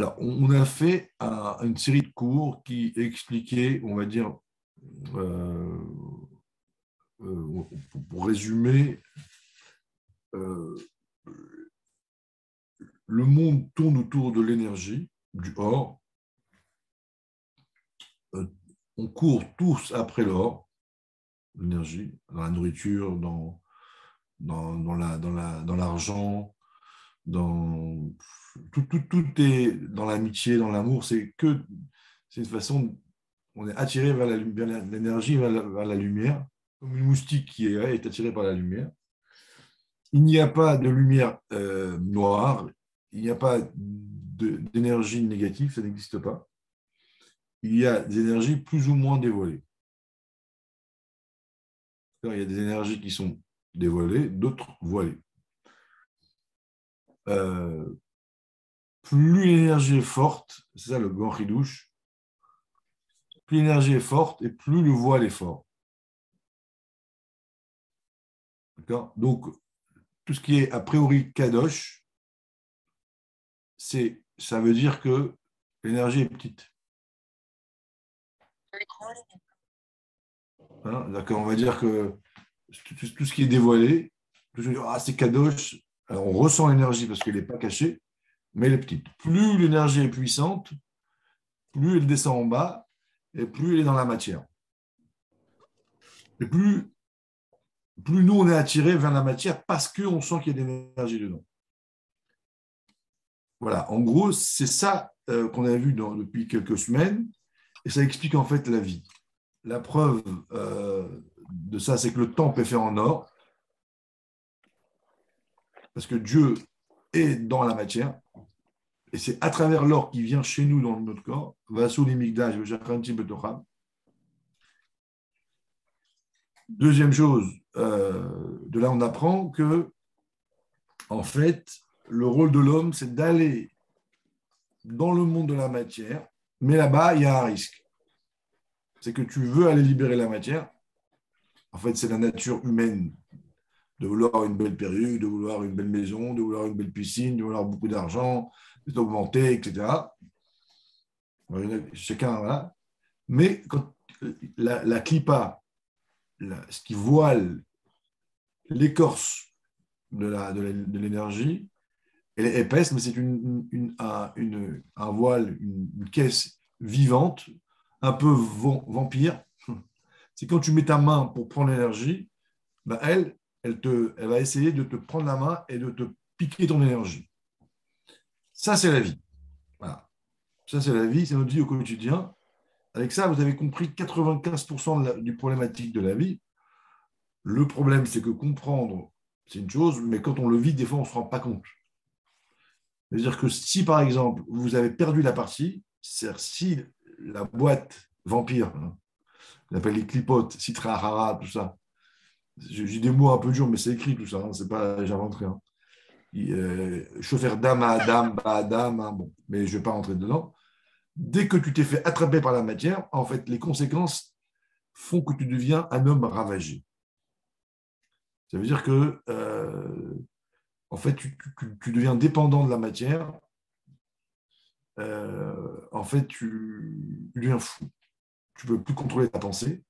Alors, on a fait une série de cours qui expliquaient, on va dire, euh, pour résumer, euh, le monde tourne autour de l'énergie, du or. Euh, on court tous après l'or, l'énergie, dans la nourriture, dans l'argent, tout est dans l'amitié, dans l'amour. C'est une façon, on est attiré vers l'énergie, vers la lumière, comme une moustique qui est attirée par la lumière. Il n'y a pas de lumière noire, il n'y a pas d'énergie négative, ça n'existe pas. Il y a des énergies plus ou moins dévoilées. Il y a des énergies qui sont dévoilées, d'autres voilées. Euh, Plus l'énergie est forte, c'est ça le grand ridouche, plus l'énergie est forte et plus le voile est fort. D'accord? Donc, tout ce qui est a priori kadosh, ça veut dire que l'énergie est petite. Hein? D'accord, on va dire que tout ce qui est dévoilé, c'est kadosh, alors on ressent l'énergie parce qu'elle n'est pas cachée, mais elle est petite. Plus l'énergie est puissante, plus elle descend en bas et plus elle est dans la matière. Et plus nous, on est attiré vers la matière parce qu'on sent qu'il y a de l'énergie dedans. Voilà, en gros, c'est ça qu'on a vu depuis quelques semaines, et ça explique en fait la vie. La preuve de ça, c'est que le temple est fait en or, parce que Dieu est dans la matière, et c'est à travers l'or qui vient chez nous dans notre corps. Deuxième chose, de là on apprend que, en fait, le rôle de l'homme, c'est d'aller dans le monde de la matière, mais là-bas, il y a un risque. C'est que tu veux aller libérer la matière. En fait, c'est la nature humaine de vouloir une belle perruque, de vouloir une belle maison, de vouloir une belle piscine, de vouloir beaucoup d'argent, d'augmenter, etc. Chacun, voilà. Mais quand la clipa, ce qui voile l'écorce de l'énergie, elle est épaisse, mais c'est un voile, une caisse vivante, un peu vampire. C'est quand tu mets ta main pour prendre l'énergie, ben elle va essayer de te prendre la main et de te piquer ton énergie. Ça, c'est la vie. Voilà. Ça, c'est la vie, c'est notre vie au quotidien. Avec ça, vous avez compris 95% du problématique de la vie. Le problème, c'est que comprendre, c'est une chose, mais quand on le vit, des fois, on ne se rend pas compte. C'est-à-dire que si, par exemple, vous avez perdu la partie, c'est-à-dire si la boîte vampire, hein, on appelle les clipotes, citra, hara, tout ça, j'ai des mots un peu durs, mais c'est écrit tout ça, hein, c'est pas, j'invente rien. Chauffeur d'âme à dame, bas à dame, hein, bon, mais je ne vais pas rentrer dedans. Dès que tu t'es fait attraper par la matière, en fait, les conséquences font que tu deviens un homme ravagé. Ça veut dire que, en fait, tu deviens dépendant de la matière. En fait, tu deviens fou. Tu ne peux plus contrôler ta pensée.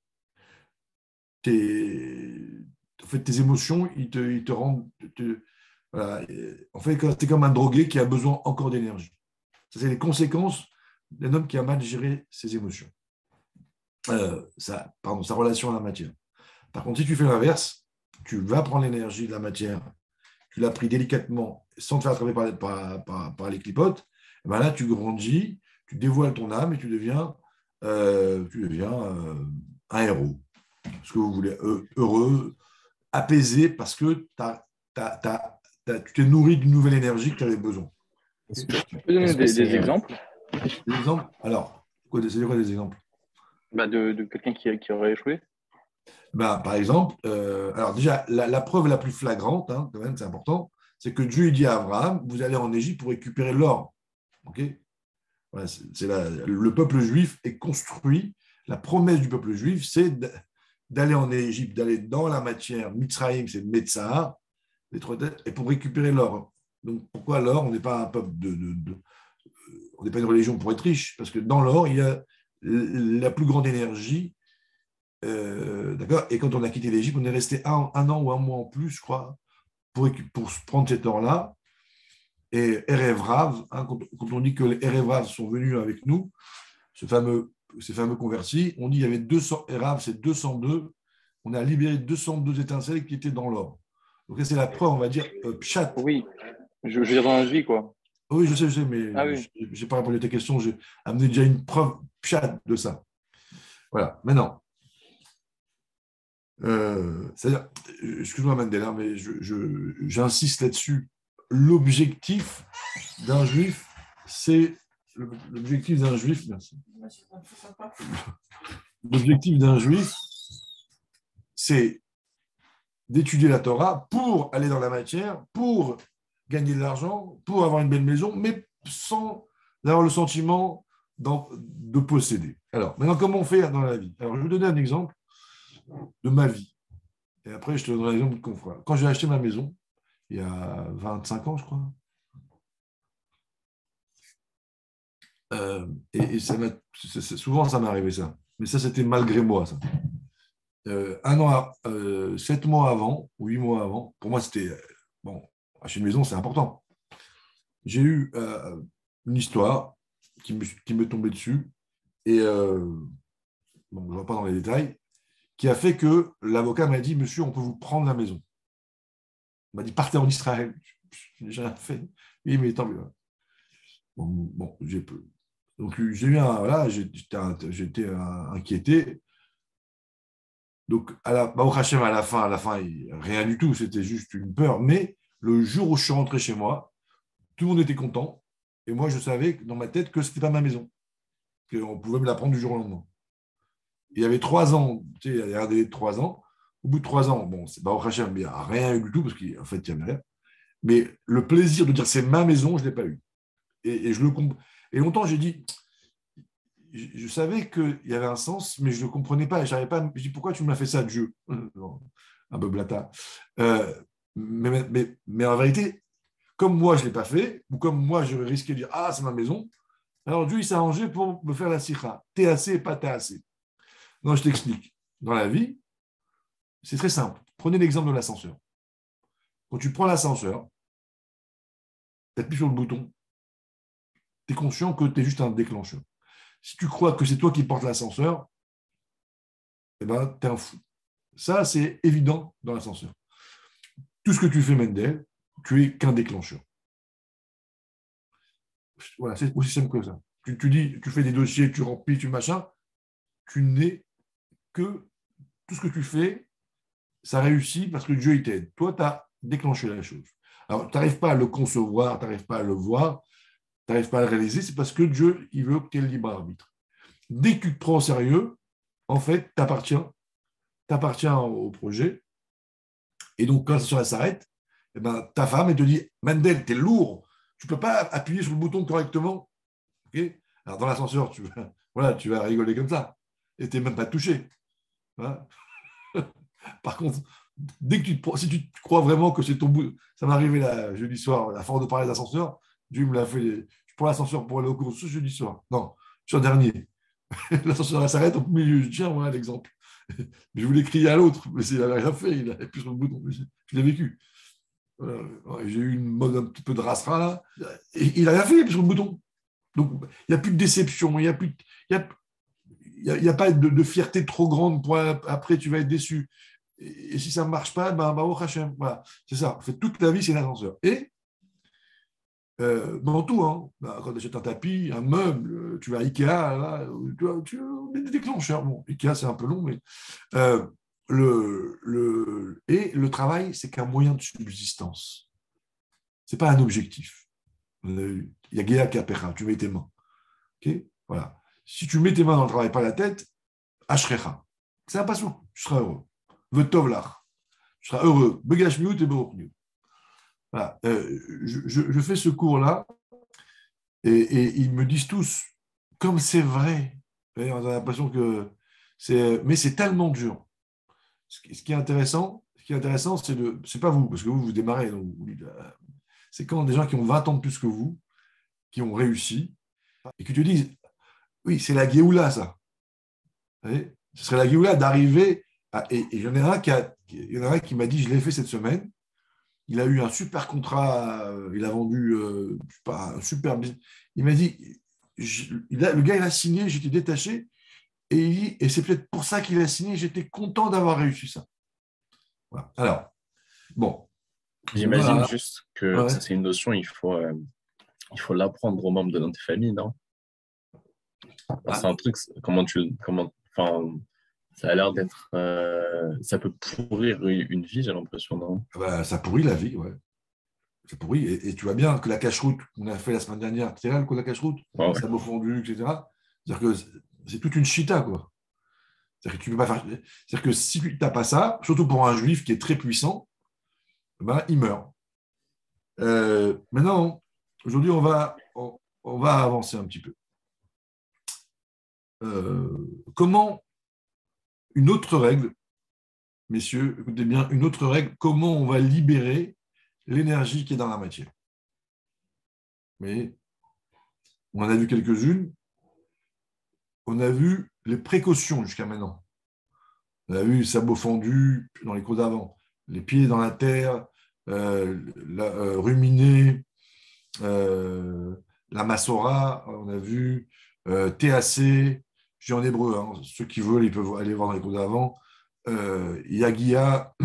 En fait, tes émotions, ils te rendent. Voilà. En fait, tu es comme un drogué qui a besoin encore d'énergie. Ça, c'est les conséquences d'un homme qui a mal géré ses émotions. Sa relation à la matière. Par contre, si tu fais l'inverse, tu vas prendre l'énergie de la matière, tu l'as pris délicatement, sans te faire attraper par les clipotes, et ben là, tu grandis, tu dévoiles ton âme et tu deviens un héros. Parce que vous voulez heureux, apaisé, parce que tu t'es nourri d'une nouvelle énergie que tu avais besoin. Est-ce que, Tu peux donner est-ce que des c'est exemples Des exemples? Alors, c'est quoi des exemples? de quelqu'un qui aurait échoué? Ben, par exemple, alors déjà, la preuve la plus flagrante, hein, quand même, c'est important, c'est que Dieu dit à Abraham, vous allez en Égypte pour récupérer l'or. Okay, voilà, le peuple juif est construit, la promesse du peuple juif, c'est d'aller en Égypte, d'aller dans la matière, Mitzrayim, c'est Metzahar, et pour récupérer l'or. Donc pourquoi l'or? On n'est pas un peuple on n'est pas une religion pour être riche, parce que dans l'or, il y a la plus grande énergie. D'accord. Et quand on a quitté l'Égypte, on est resté un an ou un mois en plus, je crois, pour prendre cet or-là. Et Erev Rav, hein, quand on dit que les Erev Rav sont venus avec nous, ces fameux convertis, on dit qu'il y avait 200 Rav, c'est 202. On a libéré 202 étincelles qui étaient dans l'or. Donc, c'est la preuve, on va dire, pshat. Oui, je veux dire dans la vie, quoi. Oui, je sais, Ah mais oui. je n'ai pas répondu à tes questions. J'ai amené déjà une preuve pshat de ça. Voilà. Maintenant, c'est-à-dire, excuse-moi Mandela, mais j'insiste là-dessus. L'objectif d'un juif, c'est l'objectif d'un juif. Merci. L'objectif d'un juif, c'est d'étudier la Torah pour aller dans la matière, pour gagner de l'argent, pour avoir une belle maison, mais sans avoir le sentiment de posséder. Alors, maintenant, comment on fait dans la vie? Alors, je vais vous donner un exemple de ma vie. Et après, je te donnerai l'exemple de confrère. Quand j'ai acheté ma maison, il y a 25 ans, je crois, et souvent, ça m'est arrivé ça. Mais ça, c'était malgré moi, ça. 7 mois avant, ou 8 mois avant, pour moi, c'était, bon, acheter une maison, c'est important. J'ai eu une histoire qui me tombait dessus, et bon, je ne vais pas dans les détails, qui a fait que l'avocat m'a dit, monsieur, on peut vous prendre la maison. Il m'a dit, partez en Israël. J'ai rien fait. Oui, mais tant mieux. Bon, j'ai peu. Donc, j'ai eu voilà, j'étais inquiété. Donc, Baruch Hashem, à la fin, rien du tout, c'était juste une peur. Mais le jour où je suis rentré chez moi, tout le monde était content. Et moi, je savais dans ma tête que ce n'était pas ma maison, qu'on pouvait me la prendre du jour au lendemain. Il y avait 3 ans, tu sais, il y a un délai de 3 ans. Au bout de 3 ans, bon, c'est Baruch Hashem, il n'y a rien eu du tout, parce qu'en fait, il n'y avait rien. Mais le plaisir de dire c'est ma maison, je ne l'ai pas eu. Et je le comprends. Et longtemps, j'ai dit, je savais qu'il y avait un sens, mais je ne le comprenais pas. Je dis, pourquoi tu m'as fait ça, Dieu? Un peu blata. Mais en vérité, comme moi, je ne l'ai pas fait, ou comme moi, j'aurais risqué de dire, ah, c'est ma maison, alors Dieu, il s'est arrangé pour me faire la sikha. T'es assez, pas t'es assez. Non, je t'explique. Dans la vie, c'est très simple. Prenez l'exemple de l'ascenseur. Quand tu prends l'ascenseur, tu appuies sur le bouton, tu es conscient que tu es juste un déclencheur. Si tu crois que c'est toi qui portes l'ascenseur, eh ben, tu es un fou. Ça, c'est évident dans l'ascenseur. Tout ce que tu fais, Mendel, tu es qu'un déclencheur. Voilà, c'est aussi simple que ça. Tu fais des dossiers, tu remplis, tu machin, tu n'es que tout ce que tu fais, ça réussit parce que Dieu il t'aide. Toi, tu as déclenché la chose. Alors, tu n'arrives pas à le concevoir, tu n'arrives pas à le voir, tu n'arrives pas à le réaliser, c'est parce que Dieu, il veut que tu aies le libre arbitre. Dès que tu te prends au sérieux, en fait, tu appartiens au projet. Et donc, quand ça s'arrête, eh ben, ta femme, elle te dit, Mandel, t'es lourd, tu ne peux pas appuyer sur le bouton correctement. Okay. Alors, dans l'ascenseur, tu vas rigoler comme ça. Et tu n'es même pas touché. Voilà. Par contre, si tu crois vraiment que c'est ton bout, ça m'est arrivé jeudi soir, à force de parler d'ascenseur, Dieu me l'a fait. Je prends l'ascenseur pour aller au cours ce jeudi soir. Non, je suis en dernier. L'ascenseur s'arrête au milieu. Tiens, voilà l'exemple. Je voulais crier à l'autre, mais il n'avait rien fait. Il a appuyé sur le bouton. Je l'ai vécu. Voilà. J'ai eu une mode un petit peu de rasera là. Et il n'a rien fait, il appuie sur le bouton. Donc, il n'y a plus de déception. Il n'y a pas de fierté trop grande pour après, tu vas être déçu. Et si ça ne marche pas, au Hachem. Voilà, c'est ça. En fait, toute la vie, c'est l'ascenseur. Et dans tout, hein, quand tu achètes un tapis, un meuble, tu vas à Ikea, là, tu as des déclencheurs. Bon, Ikea, c'est un peu long, mais le travail, c'est qu'un moyen de subsistance. Ce n'est pas un objectif. Il y a Géa Kapera, tu mets tes mains. Okay, voilà. Si tu mets tes mains dans le travail, pas la tête, Ashrecha. C'est un passou, tu seras heureux. Vetovlach. Tu seras heureux. Begashmiut et Berokniut. Voilà. Je fais ce cours-là et ils me disent tous, comme c'est vrai. On a l'impression que mais c'est tellement dur. Ce qui est intéressant, c'est pas vous, parce que vous démarrez. Donc, c'est quand des gens qui ont 20 ans de plus que vous, qui ont réussi et qui te disent, oui, c'est la Géoula, ça. Vous voyez, ce serait la Géoula d'arriver à... Et il y en a il y en a un qui m'a dit, je l'ai fait cette semaine, il a eu un super contrat, il a vendu, je sais pas, un super business. Il m'a dit, le gars, il a signé, j'étais détaché, et c'est peut-être pour ça qu'il a signé, j'étais content d'avoir réussi ça. Voilà. Alors, bon, J'imagine voilà. juste que Ouais. ça, c'est une notion, il faut l'apprendre aux membres de notre famille, non? Enfin, c'est Ah, un truc, enfin, ça a l'air d'être, ça peut pourrir une vie, j'ai l'impression, non? bah, ça pourrit la vie, ouais. Ça pourrit. Et tu vois bien que la cache-route qu'on a fait la semaine dernière, tu es là, le coup de la cache-route, Ouais, ouais. sabot fondu, etc. C'est-à-dire que c'est toute une chita, quoi. C'est-à-dire que tu peux pas faire. C'est-à-dire que si tu n'as pas ça, surtout pour un juif qui est très puissant, ben, il meurt. Maintenant, aujourd'hui, on va avancer un petit peu. Comment une autre règle, messieurs, écoutez bien, une autre règle, comment on va libérer l'énergie qui est dans la matière. Mais on en a vu quelques-unes. On a vu les précautions jusqu'à maintenant. On a vu sabot fendu dans les cours d'avant, les pieds dans la terre, ruminer, la massora, on a vu TAC, je dis en hébreu, hein, ceux qui veulent, ils peuvent aller voir dans les cours d'avant. Yagia,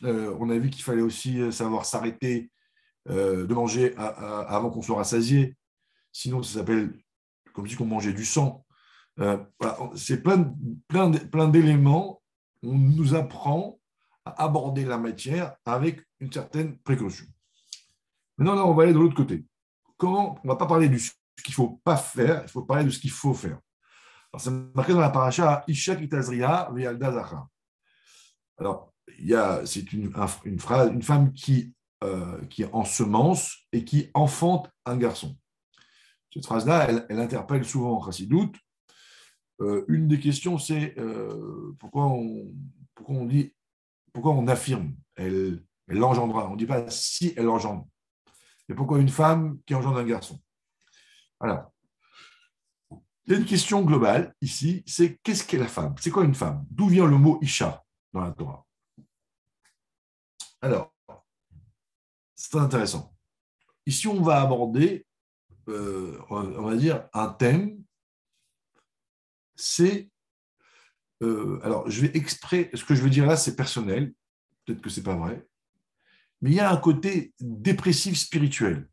on a vu qu'il fallait aussi savoir s'arrêter de manger avant qu'on soit rassasié. Sinon, ça s'appelle comme si on mangeait du sang. Voilà, c'est plein d'éléments. On nous apprend à aborder la matière avec une certaine précaution. Maintenant, là, on va aller de l'autre côté. On ne va pas parler de ce qu'il ne faut pas faire, il faut parler de ce qu'il faut faire. Alors, c'est marqué dans la paracha Isha Kitazria Ve'alda Zachar. Alors, c'est une phrase, une femme qui ensemence et qui enfante un garçon. Cette phrase-là, elle interpelle souvent en chassidoute. Une des questions, c'est pourquoi on affirme elle l'engendra. On ne dit pas si elle engendre. Mais pourquoi une femme qui engendre un garçon? Alors, il y a une question globale ici, c'est qu'est-ce qu'est la femme? C'est quoi une femme? D'où vient le mot Isha dans la Torah? Alors, c'est intéressant. Ici, on va aborder, on va dire, un thème, c'est... alors, je vais exprès, ce que je veux dire là, c'est personnel, peut-être que ce n'est pas vrai, mais il y a un côté dépressif spirituel.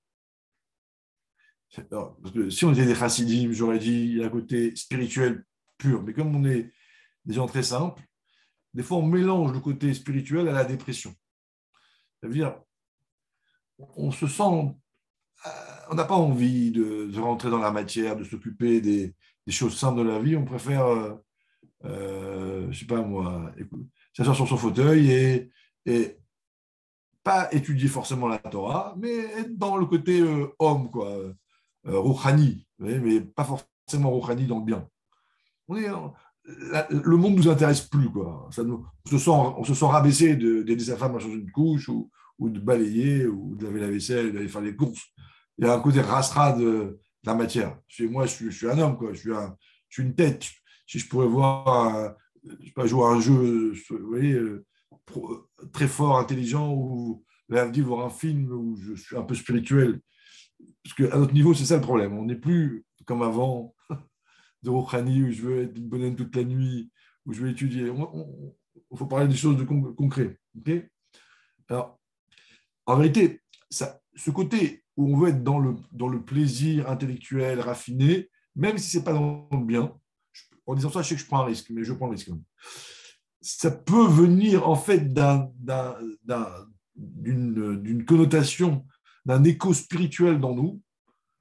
Alors, parce que si on était des chassidim, j'aurais dit il y a un côté spirituel pur, mais comme on est des gens très simples, des fois on mélange le côté spirituel à la dépression. Ça veut dire, on se sent, on n'a pas envie de rentrer dans la matière, de s'occuper des choses simples de la vie, on préfère, je ne sais pas moi, s'asseoir sur son fauteuil et pas étudier forcément la Torah, mais être dans le côté homme, quoi, rouhani, mais pas forcément rouhani dans le bien. Le monde ne nous intéresse plus, quoi. On se sent rabaissé d'aider sa femme à changer une couche ou de balayer ou de laver la vaisselle, d'aller faire les courses. Il y a un côté rastra de la matière. Moi, je suis un homme, quoi. Je suis une tête. Si je pourrais voir, je sais pas, jouer à un jeu, vous voyez, très fort, intelligent, ou voir un film où je suis un peu spirituel. Parce qu'à notre niveau, c'est ça le problème. On n'est plus comme avant de Rouhani, où je veux être une bonne toute la nuit, où je veux étudier. Il faut parler des choses de concret. Okay. Alors, en vérité, ce côté où on veut être dans le plaisir intellectuel, raffiné, même si ce n'est pas dans le bien, en disant ça, je sais que je prends un risque, mais je prends le risque. Ça peut venir en fait d'une connotation, d'un écho spirituel dans nous.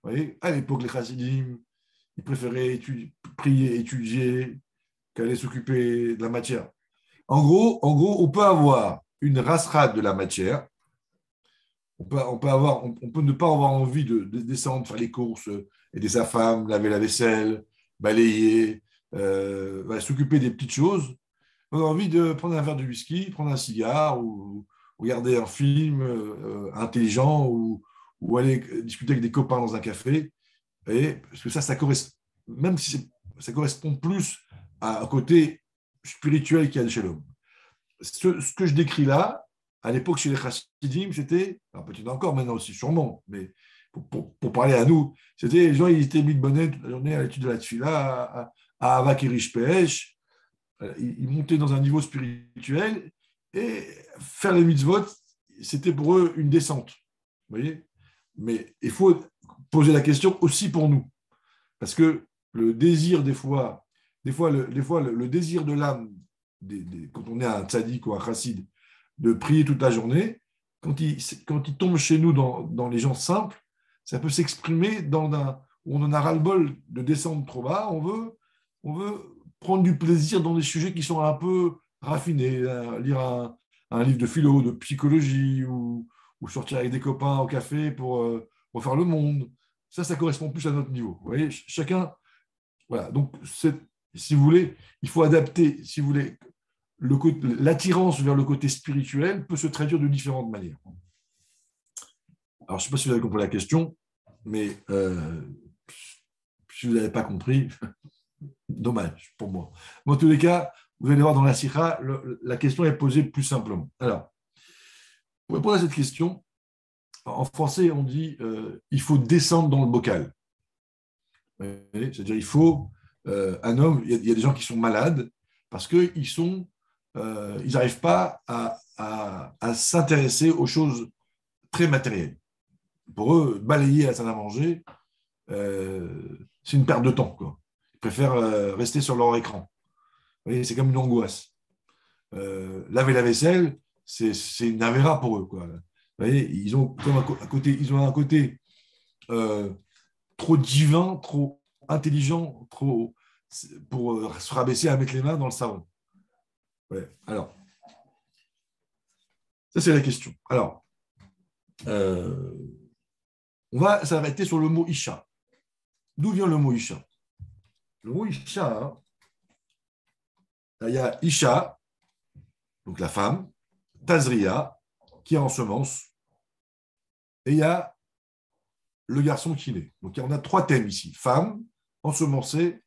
Vous voyez, à l'époque, les chassidim, ils préféraient prier, étudier, qu'aller s'occuper de la matière. En gros, on peut avoir une rasrade de la matière. On peut ne pas avoir envie de descendre, faire les courses, aider sa femme, laver la vaisselle, balayer, s'occuper des petites choses. On a envie de prendre un verre de whisky, prendre un cigare ou regarder un film intelligent ou aller discuter avec des copains dans un café. Et parce que ça correspond, même si ça correspond plus à un côté spirituel qu'il y a chez l'homme. Ce que je décris là, à l'époque chez les chassidim, c'était, alors peut-être encore maintenant aussi, sûrement, mais pour parler à nous, c'était les gens, ils étaient mis de bonnet toute la journée à l'étude de la tefila, à Avak et Rish Pehesh, ils montaient dans un niveau spirituel, et faire les mitzvot, c'était pour eux une descente. Vous voyez? Mais il faut poser la question aussi pour nous. Parce que le désir, des fois le désir de l'âme, quand on est un tzaddik ou un chassid, de prier toute la journée, quand il tombe chez nous dans les gens simples, ça peut s'exprimer où on en a ras-le-bol de descendre trop bas. On veut prendre du plaisir dans des sujets qui sont un peu raffinés, lire un livre de philo, de psychologie, ou sortir avec des copains au café pour refaire le monde. Ça correspond plus à notre niveau. Vous voyez, chacun. Voilà. Donc, si vous voulez, il faut adapter, si vous voulez, l'attirance vers le côté spirituel peut se traduire de différentes manières. Alors, je ne sais pas si vous avez compris la question, mais si vous n'avez pas compris, dommage pour moi. Mais en tous les cas, vous allez voir dans la sikha, la question est posée plus simplement. Alors, pour répondre à cette question, en français, on dit il faut descendre dans le bocal. C'est-à-dire, il faut un homme, il y a des gens qui sont malades parce qu'ils n'arrivent pas à s'intéresser aux choses très matérielles. Pour eux, balayer la salle à manger, c'est une perte de temps, quoi. Ils préfèrent rester sur leur écran. Vous voyez, c'est comme une angoisse. Laver la vaisselle, c'est une avéra pour eux, quoi. Vous voyez, ils ont un côté trop divin, trop intelligent, pour se rabaisser à mettre les mains dans le savon. Ouais. Alors, ça c'est la question. Alors, on va s'arrêter sur le mot Isha. D'où vient le mot Isha? Le mot Isha, hein, il y a Isha, donc la femme, Tazria, qui ensemence, et il y a le garçon qui naît. Donc on a trois thèmes ici: femme, ensemencé,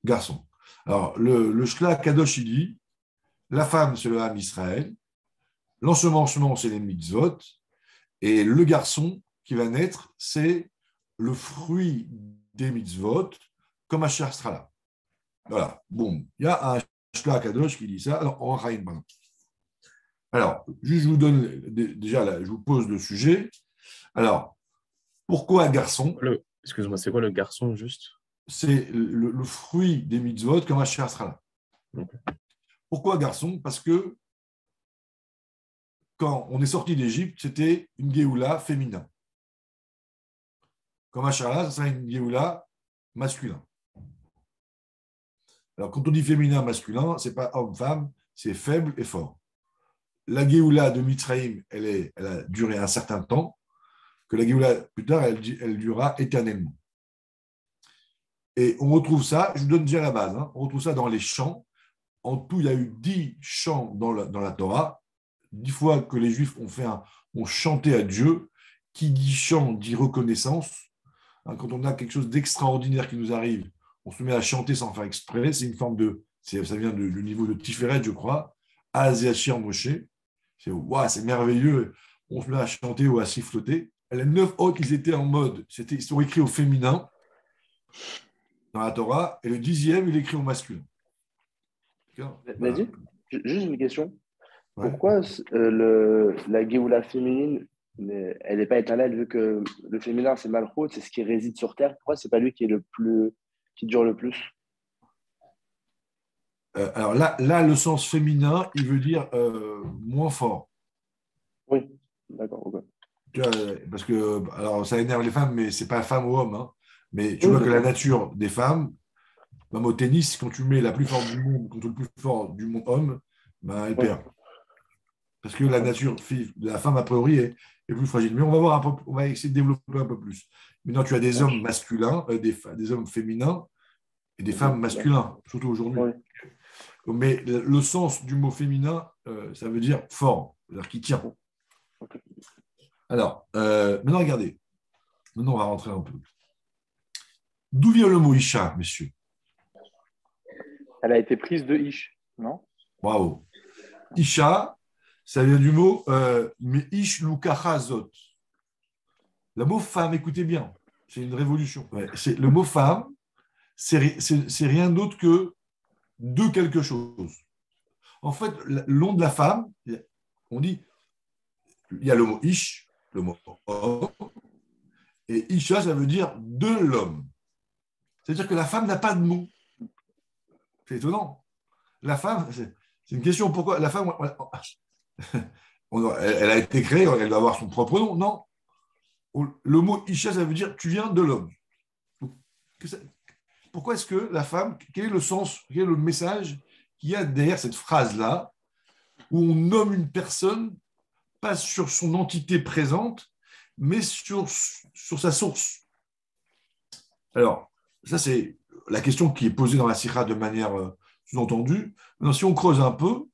garçon. Alors le Shla Kadosh, il dit la femme, c'est le Ham Israël, l'ensemencement, c'est les mitzvot, et le garçon qui va naître, c'est le fruit des mitzvot, comme Asher Strala. Voilà, bon, il y a un Shla Kadosh qui dit ça. Alors, on va une. Alors, juste je vous donne déjà là, je vous pose le sujet. Alors, pourquoi garçon? Excuse-moi, c'est quoi le garçon juste? C'est le fruit des mitzvot comme Asher Strala. Okay. Pourquoi garçon? Parce que quand on est sorti d'Égypte, c'était une Géoula féminin. Comme Asherah, ça serait une Géoula masculin. Alors, quand on dit féminin, masculin, ce n'est pas homme-femme, c'est faible et fort. La Géoula de Mitzrayim, elle a duré un certain temps, que la Géoula, plus tard, elle durera éternellement. Et on retrouve ça, je vous donne déjà la base, hein, on retrouve ça dans les chants. En tout, il y a eu 10 chants dans la Torah, 10 fois que les Juifs ont chanté à Dieu. Qui dit chant dit reconnaissance. Quand on a quelque chose d'extraordinaire qui nous arrive, on se met à chanter sans faire exprès. C'est une forme ça vient du niveau de Tiferet, je crois. Azéachir Moshe. C'est merveilleux. On se met à chanter ou à siffloter. Les 9 autres, ils étaient en mode, ils sont écrits au féminin dans la Torah, et le 10e, il est écrit au masculin. Vas-y, juste une question. Ouais. Pourquoi la Géoula féminine, elle n'est pas éternelle, vu que le féminin, c'est Malchut, c'est ce qui réside sur Terre? Pourquoi c'est pas lui qui dure le plus? Alors là, le sens féminin, il veut dire moins fort. Oui, d'accord. Okay. Tu vois, parce que, alors ça énerve les femmes, mais c'est pas femme ou homme. Hein. Mais tu Oui, vois que la nature des femmes, même au tennis, quand tu mets la plus forte du monde contre le plus fort du monde homme, ben, elle perd. Parce que la nature de la femme, a priori, est plus fragile. Mais on va voir on va essayer de développer un peu plus. Maintenant, tu as des hommes masculins, des hommes féminins et des femmes masculins, surtout aujourd'hui. Oui. Mais le sens du mot féminin, ça veut dire fort, c'est-à-dire qui tient. Alors, maintenant, regardez. Maintenant, on va rentrer un peu. D'où vient le mot Isha, messieurs? Elle a été prise de Ish, non? Bravo. Isha, ça vient du mot Ish Lukachazot. Le mot femme, écoutez bien, c'est une révolution. Ouais, le mot femme, c'est rien d'autre que de quelque chose. En fait, le nom de la femme, on dit, il y a le mot Ish, le mot homme, et Isha, ça veut dire de l'homme. C'est-à-dire que la femme n'a pas de nom. C'est étonnant. La femme, c'est une question. Pourquoi la femme, elle a été créée, elle doit avoir son propre nom. Non. Le mot Isha, ça veut dire tu viens de l'homme. Pourquoi est-ce que la femme, quel est le sens, quel est le message qu'il y a derrière cette phrase-là, où on nomme une personne, pas sur son entité présente, mais sur sa source? Alors, ça, c'est la question qui est posée dans la sikha de manière sous-entendue. Maintenant, si on creuse un peu,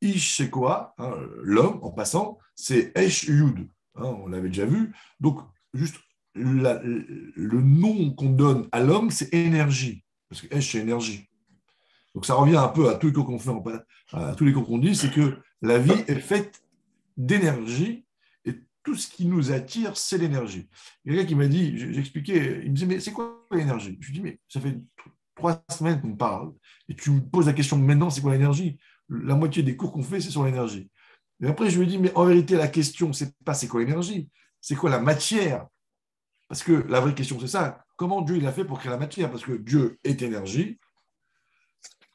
Ish, c'est quoi, hein, l'homme, en passant, c'est Esh Yud. Hein, on l'avait déjà vu. Donc, juste le nom qu'on donne à l'homme, c'est énergie. Parce que Esh, c'est énergie. Donc, ça revient un peu à tous les cours qu'on fait, à tous les cours qu'on dit, c'est que la vie est faite d'énergie. Tout ce qui nous attire, c'est l'énergie. Il y a quelqu'un qui m'a dit, j'expliquais, il me disait, mais c'est quoi l'énergie? Je lui dis, mais ça fait 3 semaines qu'on me parle, et tu me poses la question maintenant, c'est quoi l'énergie? La moitié des cours qu'on fait, c'est sur l'énergie. Et après, je lui ai dit, mais en vérité, la question, c'est pas c'est quoi l'énergie, c'est quoi la matière? Parce que la vraie question, c'est ça. Comment Dieu il a fait pour créer la matière? Parce que Dieu est énergie,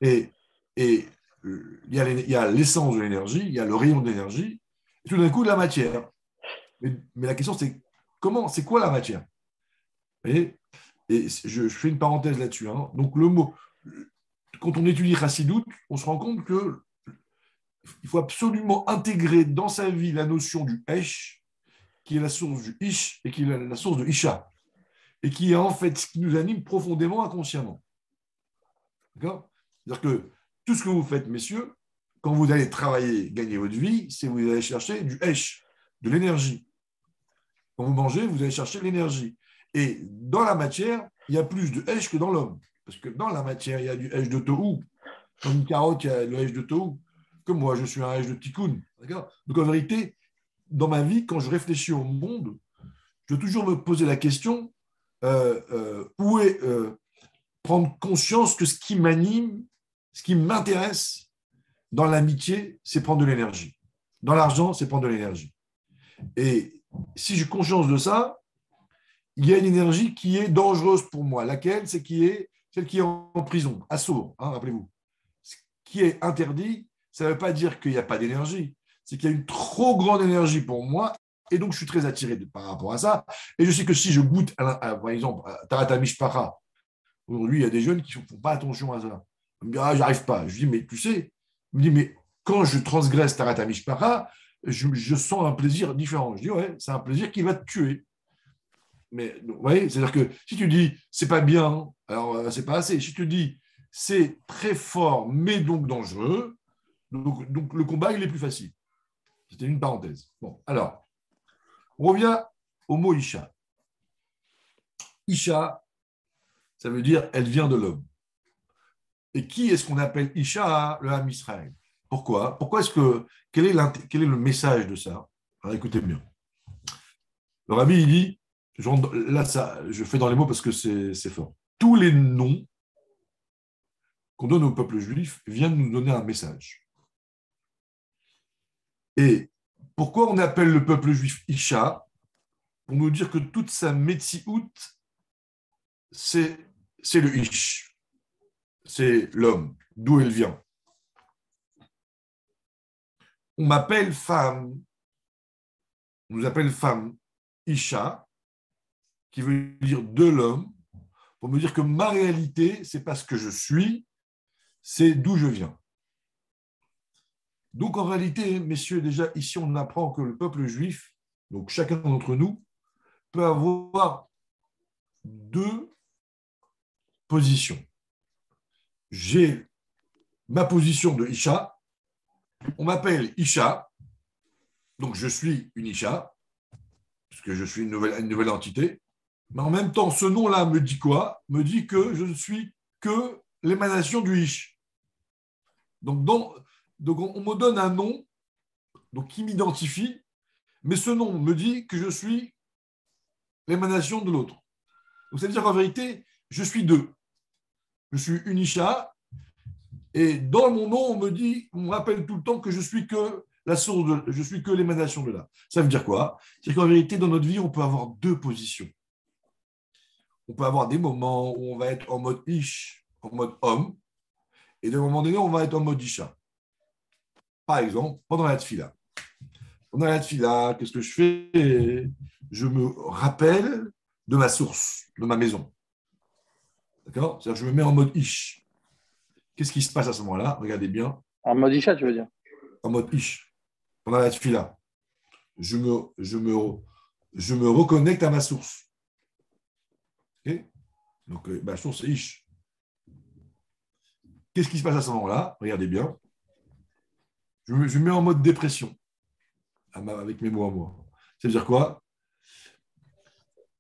et il y a l'essence de l'énergie, il y a le rayon de l'énergie, et tout d'un coup, la matière. Mais la question, c'est c'est quoi la matière? Et je fais une parenthèse là-dessus. Hein. Donc, le mot, quand on étudie Chassidut, on se rend compte qu'il faut absolument intégrer dans sa vie la notion du Esh, qui est la source du Ish, et qui est la source de Isha, et qui est en fait ce qui nous anime profondément, inconsciemment. D'accord? C'est-à-dire que tout ce que vous faites, messieurs, quand vous allez travailler, gagner votre vie, c'est vous allez chercher du Esh, de l'énergie. Quand vous mangez, vous allez chercher l'énergie. Et dans la matière, il y a plus de Esh que dans l'homme. Parce que dans la matière, il y a du Esh de Tohu. Dans une carotte, il y a le Esh de Tohu. Comme moi, je suis un Esh de Tikkun. Donc en vérité, dans ma vie, quand je réfléchis au monde, je dois toujours me poser la question où est prendre conscience que ce qui m'anime, ce qui m'intéresse dans l'amitié, c'est prendre de l'énergie. Dans l'argent, c'est prendre de l'énergie. Et si j'ai conscience de ça, il y a une énergie qui est dangereuse pour moi. Laquelle? C'est celle qui est en prison, à Sourds, hein, rappelez-vous. Ce qui est interdit, ça ne veut pas dire qu'il n'y a pas d'énergie. C'est qu'il y a une trop grande énergie pour moi, et donc je suis très attiré par rapport à ça. Et je sais que si je goûte, par exemple, à Tarata Mishpacha, aujourd'hui, il y a des jeunes qui ne font pas attention à ça. Ils me disent, ah, j'arrive pas. Je dis, mais tu sais, il me dit, mais quand je transgresse Tarata Mishpacha, je sens un plaisir différent. Je dis, ouais, c'est un plaisir qui va te tuer. Mais vous voyez, c'est-à-dire que si tu dis, c'est pas bien, alors c'est pas assez. Si tu dis, c'est très fort, mais donc dangereux, donc le combat, il est plus facile. C'était une parenthèse. Bon, alors, on revient au mot Isha. Isha, ça veut dire, elle vient de l'homme. Et qui est-ce qu'on appelle Isha? Le Ham Israël. Pourquoi? Quel est le message de ça? Alors, écoutez bien. Le Rabbi, il dit, là, je fais dans les mots parce que c'est fort. Tous les noms qu'on donne au peuple juif viennent nous donner un message. Et pourquoi on appelle le peuple juif Isha? Pour nous dire que toute sa Metsiout, c'est le Ish. C'est l'homme, d'où elle vient. On m'appelle femme, on nous appelle femme Isha, qui veut dire de l'homme, pour me dire que ma réalité, c'est pas ce que je suis, c'est d'où je viens. Donc en réalité, messieurs, déjà ici on apprend que le peuple juif, donc chacun d'entre nous, peut avoir 2 positions. J'ai ma position de Isha, on m'appelle Isha, donc je suis une Isha, parce que je suis une nouvelle entité. Mais en même temps, ce nom-là me dit quoi? Me dit que je ne suis que l'émanation du Ish. Donc on me donne un nom donc, qui m'identifie, mais ce nom me dit que je suis l'émanation de l'autre. Donc, ça veut dire qu'en vérité, je suis deux. Je suis une Isha, et dans mon nom, on me rappelle tout le temps que je suis que la source, je suis que l'émanation de là. Ça veut dire quoi? C'est qu'en vérité, dans notre vie, on peut avoir deux positions. On peut avoir des moments où on va être en mode Ish, en mode homme, et d'un moment donné, on va être en mode Isha. Par exemple, pendant la tfila. Pendant la tfila, qu'est-ce que je fais? Je me rappelle de ma source, de ma maison. D'accord? C'est-à-dire que je me mets en mode Ish. Qu'est-ce qui se passe à ce moment-là? Regardez bien. En mode Isha, tu veux dire? En mode Ish. Pendant la tfila. Je me reconnecte à ma source. Okay? Donc, ma source, c'est Ish. Qu'est-ce qui se passe à ce moment-là? Regardez bien. Je me mets en mode dépression avec mes mots à moi. C'est-à-dire quoi?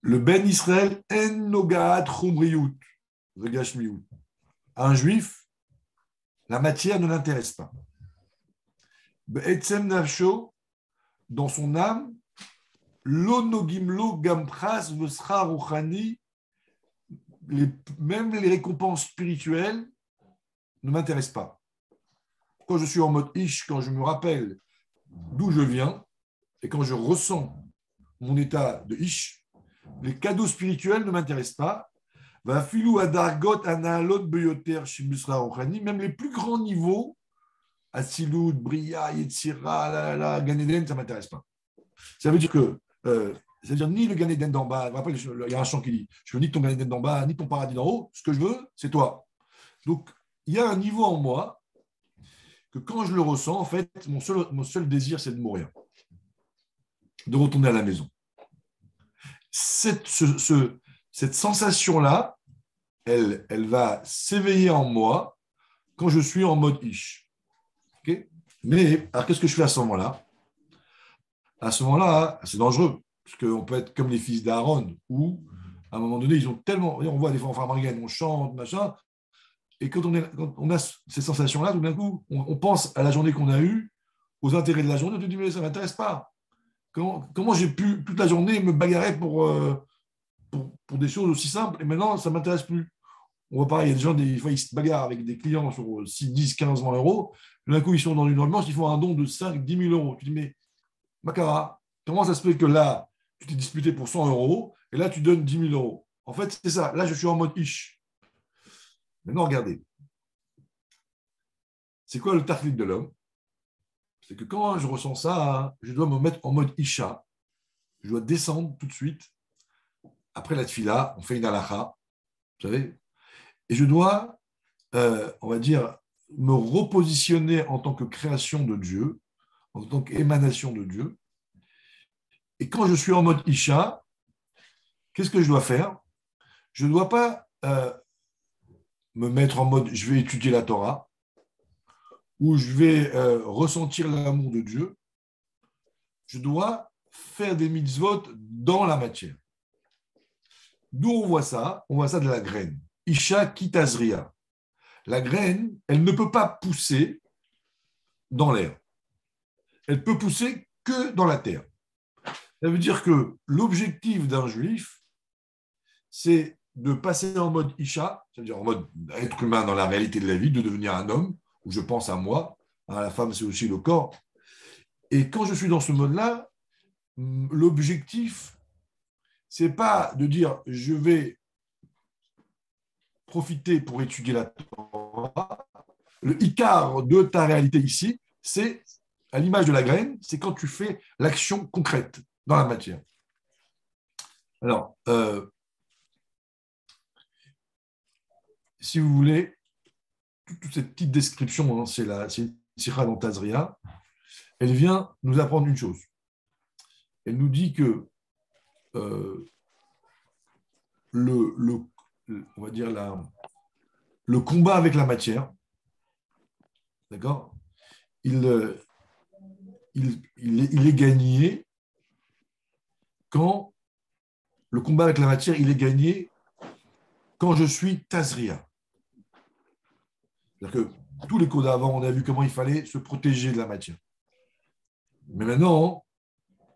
Le Ben Israël en nogaat chumriyut, vegashmiut. Un juif, la matière ne l'intéresse pas. Be'etzem nafsho, dans son âme, lo nogimlo gampras vesra ruchani, même les récompenses spirituelles ne m'intéressent pas. Quand je suis en mode ish, quand je me rappelle d'où je viens, et quand je ressens mon état de ish, les cadeaux spirituels ne m'intéressent pas. Même les plus grands niveaux, Asilut, Bria, Yetzira, Gan Eden, ça ne m'intéresse pas. Ça veut dire que, c'est-à-dire ni le Gan Eden d'en bas, je me rappelle, il y a un chant qui dit, je veux ni ton Gan Eden d'en bas, ni ton paradis d'en haut, ce que je veux, c'est toi. Donc, il y a un niveau en moi que quand je le ressens, en fait, mon seul désir, c'est de mourir, de retourner à la maison. Cette sensation-là, elle va s'éveiller en moi quand je suis en mode ish. Okay? Mais alors, qu'est-ce que je fais à ce moment-là? À ce moment-là, c'est dangereux, parce qu'on peut être comme les fils d'Aaron, où, à un moment donné, ils ont tellement. On voit des fois en Farmargen, on chante, machin, et quand on a ces sensations-là, tout d'un coup, on pense à la journée qu'on a eue, aux intérêts de la journée, on te dit, mais ça ne m'intéresse pas. Comment j'ai pu toute la journée me bagarrer pour des choses aussi simples, et maintenant, ça ne m'intéresse plus. On voit pareil, il y a des gens, des fois, ils se bagarrent avec des clients sur 6, 10, 15, 20 euros. D'un coup, ils sont dans une ambiance, ils font un don de 5, 10 000 euros. Tu dis, mais Makara, comment ça se fait que là, tu t'es disputé pour 100 euros et là, tu donnes 10 000 euros? En fait, c'est ça. Là, je suis en mode ish. Maintenant, regardez. C'est quoi le taflik de l'homme? C'est que quand je ressens ça, je dois me mettre en mode isha. Je dois descendre tout de suite. Après la tfila, on fait une halakha. Vous savez? Et je dois, on va dire, me repositionner en tant que création de Dieu, en tant qu'émanation de Dieu. Et quand je suis en mode Isha, qu'est-ce que je dois faire? Je ne dois pas me mettre en mode je vais étudier la Torah, ou je vais ressentir l'amour de Dieu. Je dois faire des mitzvot dans la matière. D'où on voit ça? On voit ça de la graine. Isha kitazria. La graine, elle ne peut pas pousser dans l'air. Elle peut pousser que dans la terre. Ça veut dire que l'objectif d'un juif, c'est de passer en mode Isha, c'est-à-dire en mode être humain dans la réalité de la vie, de devenir un homme, où je pense à moi, à la femme, c'est aussi le corps. Et quand je suis dans ce mode-là, l'objectif, c'est pas de dire je vais profiter pour étudier la Torah. Le Icar de ta réalité ici, c'est, à l'image de la graine, c'est quand tu fais l'action concrète dans la matière. Alors, si vous voulez, toute cette petite description, hein, c'est une Sikha dans Tazria, elle vient nous apprendre une chose. Elle nous dit que on va dire le combat avec la matière, d'accord, il est gagné quand le le combat avec la matière, il est gagné quand je suis Tazria. C'est-à-dire que tous les cours d'avant, on a vu comment il fallait se protéger de la matière. Mais maintenant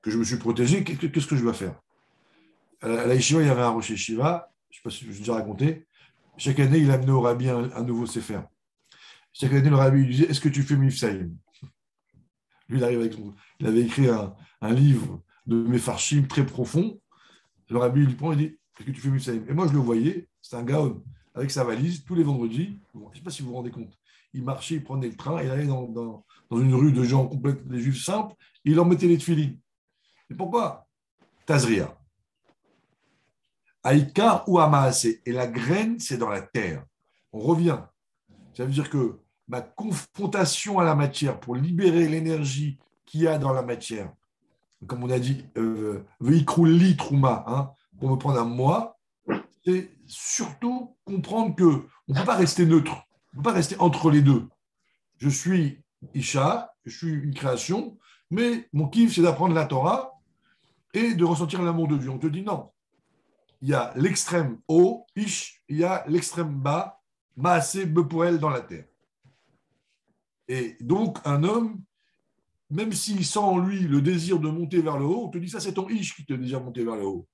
que je me suis protégé, qu'est-ce que je dois faire? À la Yeshiva, il y avait un rocher Shiva, je ne sais pas si je vous ai déjà raconté. Chaque année, il amenait au rabbi un nouveau sefer. Chaque année, le rabbi lui disait, est-ce que tu fais Mifsaïm? Lui, il avait écrit un livre de Mefarshim très profond. Le rabbi lui prend et dit, est-ce que tu fais Mifsaïm? Et moi, je le voyais, c'est un gars avec sa valise, tous les vendredis. Bon, je ne sais pas si vous vous rendez compte. Il marchait, il prenait le train, il allait dans une rue de gens complètement, des juifs simples, et il en mettait les tefilines. Et pourquoi? Tazria. Aïkar ou Amaasé. Et la graine, c'est dans la terre. On revient. Ça veut dire que ma confrontation à la matière pour libérer l'énergie qu'il y a dans la matière, comme on a dit, Veikrouli Trouma, pour me prendre à moi, c'est surtout comprendre qu'on ne peut pas rester neutre, on ne peut pas rester entre les deux. Je suis Isha, je suis une création, mais mon kiff, c'est d'apprendre la Torah et de ressentir l'amour de Dieu. On te dit non. Il y a l'extrême haut, Ish, il y a l'extrême bas, Maasé, Bepoel dans la terre. Et donc, un homme, même s'il sent en lui le désir de monter vers le haut, on te dit ça, c'est ton Ish qui te désire monter vers le haut.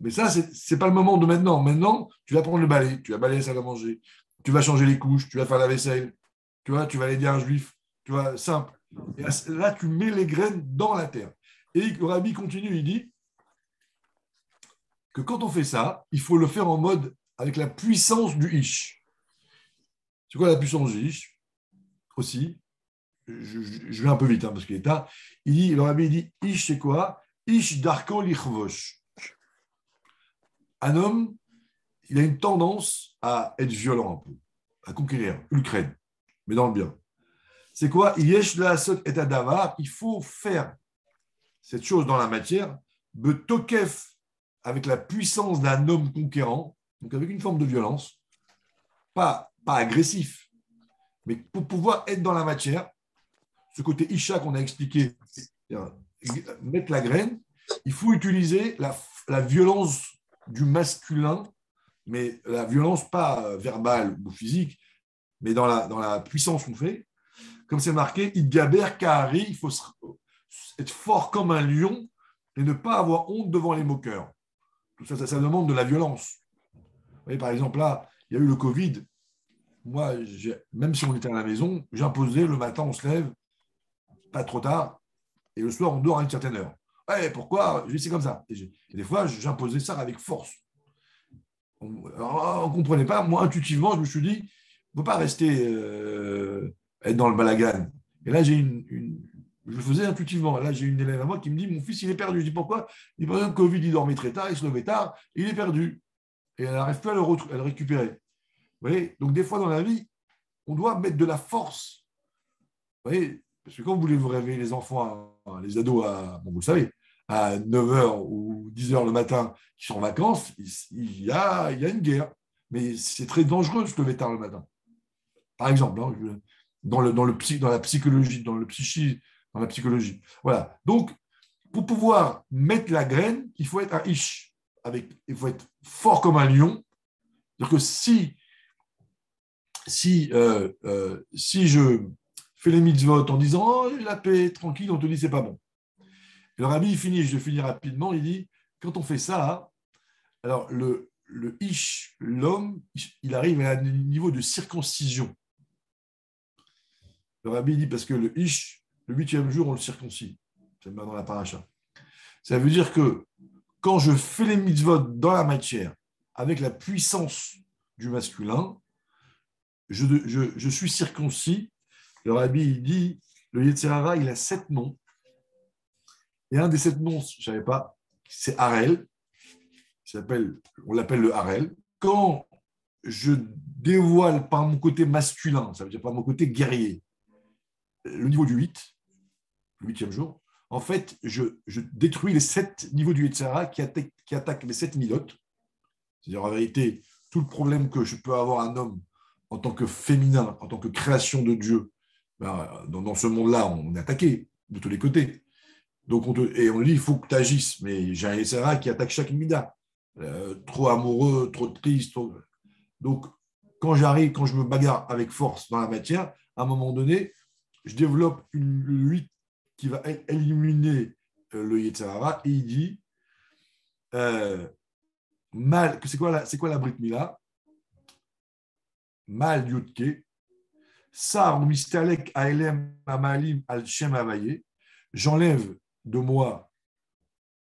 Mais ça, ce n'est pas le moment de maintenant. Maintenant, tu vas prendre le balai, tu vas balayer la salle à manger, tu vas changer les couches, tu vas faire la vaisselle, tu vas aller dire à un juif, tu vois, simple. Et là, tu mets les graines dans la terre. Et le rabbi continue, il dit que quand on fait ça, il faut le faire en mode avec la puissance du Ish. C'est quoi la puissance du Ish? Aussi, je vais un peu vite parce qu'il est tard. Le rabbi dit Ish, c'est quoi? Ish darko lichvosh. Un homme, il a une tendance à être violent un peu, à conquérir, l'Ukraine, mais dans le bien. C'est quoi? Yesh la'asot et adavar. Il faut faire cette chose dans la matière, betokef, avec la puissance d'un homme conquérant, donc avec une forme de violence, pas agressif, mais pour pouvoir être dans la matière, ce côté Isha qu'on a expliqué, mettre la graine, il faut utiliser la violence du masculin, mais la violence pas verbale ou physique, mais dans la puissance qu'on fait. Comme c'est marqué, Idgaber Kahari, il faut être fort comme un lion et ne pas avoir honte devant les moqueurs. Tout ça, ça demande de la violence. Vous voyez, par exemple, là, il y a eu le Covid. Moi, même si on était à la maison, j'imposais le matin, on se lève, pas trop tard, et le soir, on dort à une certaine heure. Ouais, pourquoi? C'est comme ça. Et des fois, j'imposais ça avec force. On ne comprenait pas. Moi, intuitivement, je me suis dit, on ne peut pas rester être dans le balagan. Et là, je le faisais intuitivement. Là, j'ai une élève à moi qui me dit, mon fils, il est perdu. Je dis, pourquoi? Il dit, par exemple, Covid, il dormait très tard, il se levait tard, il est perdu. Et elle n'arrive plus à le récupérer. Vous voyez? Donc, des fois, dans la vie, on doit mettre de la force. Vous voyez? Parce que quand vous voulez vous réveiller les enfants, les ados, vous le savez, à 9h ou 10h le matin, qui sont en vacances, il y a une guerre. Mais c'est très dangereux de se lever tard le matin. Par exemple, dans la psychologie, dans le psychisme, dans la psychologie. Voilà. Donc, pour pouvoir mettre la graine, il faut être un ish. Il faut être fort comme un lion. C'est-à-dire que si je fais les mitzvot en disant « Oh, la paix, tranquille », on te dit « c'est pas bon ». Et le rabbi, il finit, je finis rapidement, il dit « Quand on fait ça, alors le ish, l'homme, il arrive à un niveau de circoncision ». Le rabbi dit parce que le ish, le 8e jour, on le circoncis. C'est dans la paracha. Ça veut dire que quand je fais les mitzvot dans la matière, avec la puissance du masculin, je suis circoncis. Le rabbi, il dit, le Yetzer Hara, il a 7 noms. Et un des 7 noms, je ne savais pas, c'est Harel. On l'appelle le Harel. Quand je dévoile par mon côté masculin, ça veut dire par mon côté guerrier, le niveau du 8, le 8e jour, en fait, je détruis les 7 niveaux du Yetzer Hara qui attaquent les 7 milotes. C'est-à-dire, en vérité, tout le problème que je peux avoir un homme en tant que féminin, en tant que création de Dieu, dans ce monde-là, on est attaqué de tous les côtés. Donc on dit, il faut que tu agisses, mais j'ai un Yetzer Hara qui attaque chaque mida. trop amoureux, trop triste. Donc, quand je me bagarre avec force dans la matière, à un moment donné, je développe une 8 qui va éliminer le Yetzer Hara, et il dit mal, c'est quoi la Brit Mila? Mal Yudke, Sar ou Mistalek Aelem Amalim al Shem Havaye, j'enlève de moi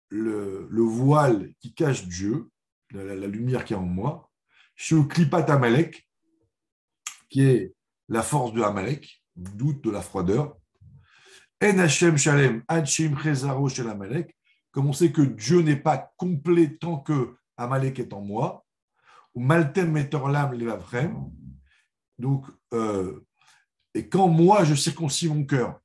le voile qui cache Dieu, la lumière qui est en moi, chez Klipat Amalek, qui est la force de Amalek, doute de la froideur, En Hashem Shalem, Hachim Chezaro Shel Amalek, comme on sait que Dieu n'est pas complet tant que Amalek est en moi, ou Maltem Metorlam Levavrem, donc, et quand moi je circoncis mon cœur,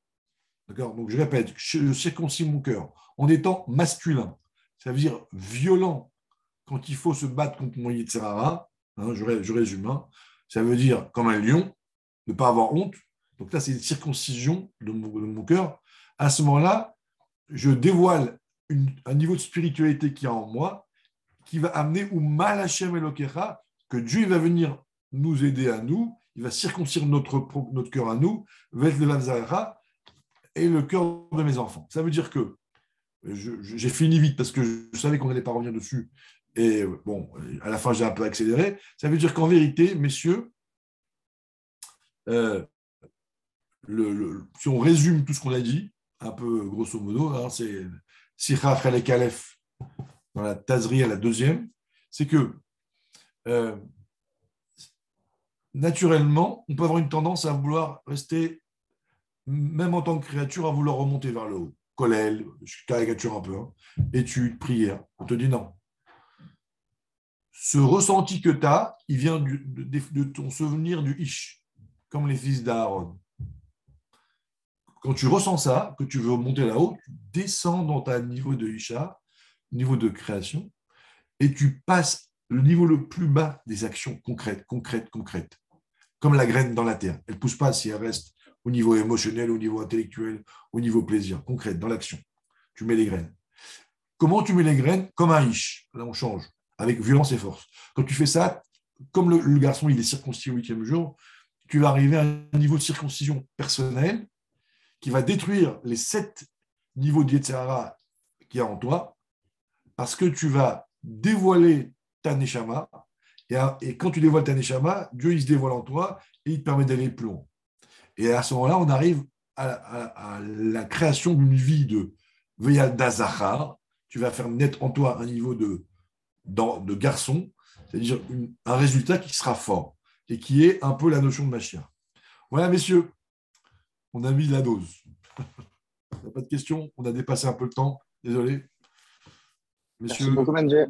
d'accord, donc je répète, je circoncis mon cœur en étant masculin, ça veut dire violent quand il faut se battre contre mon Yetzer Hara, hein, je résume, hein, ça veut dire comme un lion, ne pas avoir honte. Donc là, c'est une circoncision de mon cœur. À ce moment-là, je dévoile un niveau de spiritualité qui est en moi, qui va amener ou mal Hashem Elokecha, que Dieu va venir nous aider à nous, il va circoncire notre cœur à nous, et le cœur de mes enfants. Ça veut dire que, j'ai fini vite parce que je savais qu'on n'allait pas revenir dessus, et bon, à la fin j'ai un peu accéléré, ça veut dire qu'en vérité, messieurs, si on résume tout ce qu'on a dit, un peu grosso modo, hein, c'est Sikha Chalek Aleph dans la Tazri à la deuxième, c'est que naturellement, on peut avoir une tendance à vouloir rester, même en tant que créature, à vouloir remonter vers le haut. Kollel, je caricature un peu, hein, étude, prière. On te dit non. Ce ressenti que tu as, il vient de ton souvenir du Ish, comme les fils d'Aaron. Quand tu ressens ça, que tu veux monter là-haut, tu descends dans ton niveau de Isha, niveau de création, et tu passes le niveau le plus bas des actions concrètes. Comme la graine dans la terre. Elle ne pousse pas si elle reste au niveau émotionnel, au niveau intellectuel, au niveau plaisir, concrète, dans l'action. Tu mets les graines. Comment tu mets les graines? Comme un Ish. Là, on change, avec violence et force. Quand tu fais ça, comme le garçon, il est circoncis au 8e jour, tu vas arriver à un niveau de circoncision personnelle qui va détruire les 7 niveaux de Yetzer Hara qu'il y a en toi, parce que tu vas dévoiler ta Neshama, et quand tu dévoiles ta Neshama, Dieu il se dévoile en toi et il te permet d'aller plus loin. Et à ce moment-là, on arrive à la création d'une vie de Veyalda Zachar. Tu vas faire naître en toi un niveau de garçon, c'est-à-dire un résultat qui sera fort et qui est un peu la notion de Mashiach. Voilà, messieurs, on a mis la dose. Il n'y a pas de questions, on a dépassé un peu le temps, désolé. Merci Messieurs, beaucoup, Manjé.